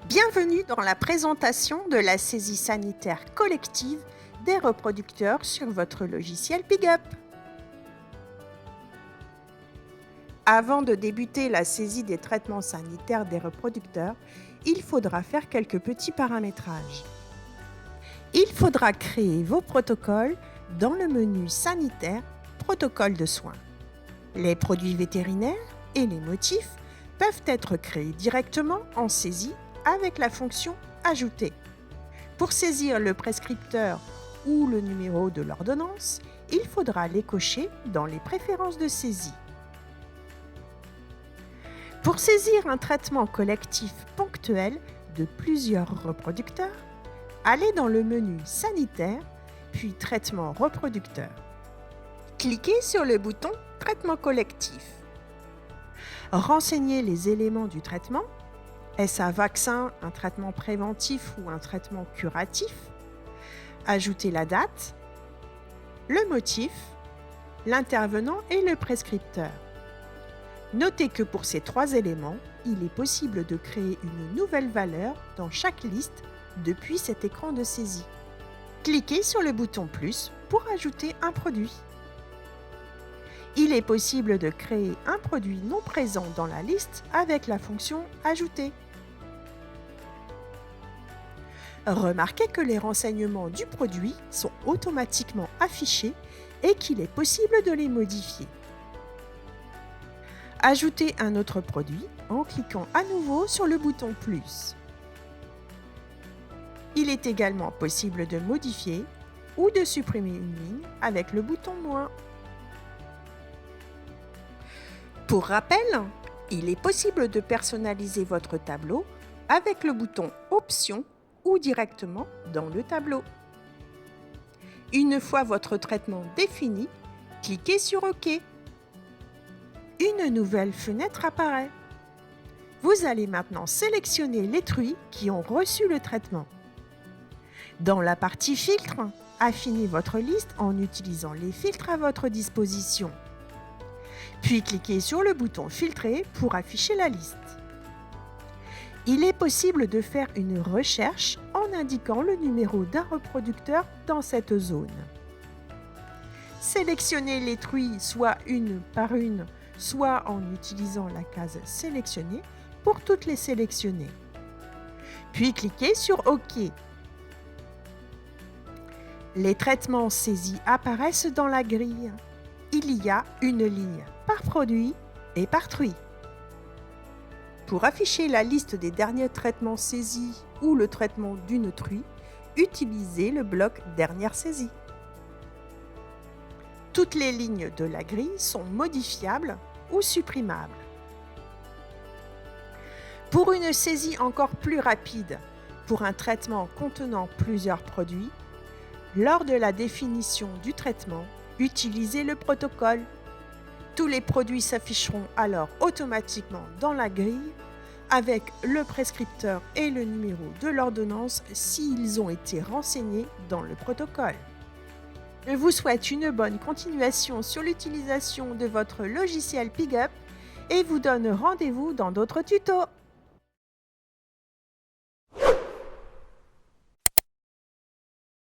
Bienvenue dans la présentation de la saisie sanitaire collective des reproducteurs sur votre logiciel PigUp. Avant de débuter la saisie des traitements sanitaires des reproducteurs, il faudra faire quelques petits paramétrages. Il faudra créer vos protocoles dans le menu sanitaire Protocole de soins. Les produits vétérinaires et les motifs peuvent être créés directement en saisie avec la fonction Ajouter. Pour saisir le prescripteur ou le numéro de l'ordonnance, il faudra les cocher dans les préférences de saisie. Pour saisir un traitement collectif ponctuel de plusieurs reproducteurs, allez dans le menu Sanitaire, puis Traitement reproducteur. Cliquez sur le bouton Traitement collectif. Renseignez les éléments du traitement. Est-ce un vaccin, un traitement préventif ou un traitement curatif? Ajoutez la date, le motif, l'intervenant et le prescripteur. Notez que pour ces trois éléments, il est possible de créer une nouvelle valeur dans chaque liste depuis cet écran de saisie. Cliquez sur le bouton plus pour ajouter un produit. Il est possible de créer un produit non présent dans la liste avec la fonction Ajouter. Remarquez que les renseignements du produit sont automatiquement affichés et qu'il est possible de les modifier. Ajoutez un autre produit en cliquant à nouveau sur le bouton plus. Il est également possible de modifier ou de supprimer une ligne avec le bouton moins. Pour rappel, il est possible de personnaliser votre tableau avec le bouton Options ou directement dans le tableau. Une fois votre traitement défini, cliquez sur OK. Une nouvelle fenêtre apparaît. Vous allez maintenant sélectionner les truies qui ont reçu le traitement. Dans la partie Filtre, affinez votre liste en utilisant les filtres à votre disposition. Puis cliquez sur le bouton Filtrer pour afficher la liste. Il est possible de faire une recherche en indiquant le numéro d'un reproducteur dans cette zone. Sélectionnez les truies soit une par une, soit en utilisant la case Sélectionner pour toutes les sélectionner. Puis cliquez sur OK. Les traitements saisis apparaissent dans la grille. Il y a une ligne par produit et par truie. Pour afficher la liste des derniers traitements saisis ou le traitement d'une truie, utilisez le bloc Dernière saisie. Toutes les lignes de la grille sont modifiables ou supprimables. Pour une saisie encore plus rapide, pour un traitement contenant plusieurs produits, lors de la définition du traitement, utilisez le protocole. Tous les produits s'afficheront alors automatiquement dans la grille avec le prescripteur et le numéro de l'ordonnance s'ils ont été renseignés dans le protocole. Je vous souhaite une bonne continuation sur l'utilisation de votre logiciel PigUp et vous donne rendez-vous dans d'autres tutos.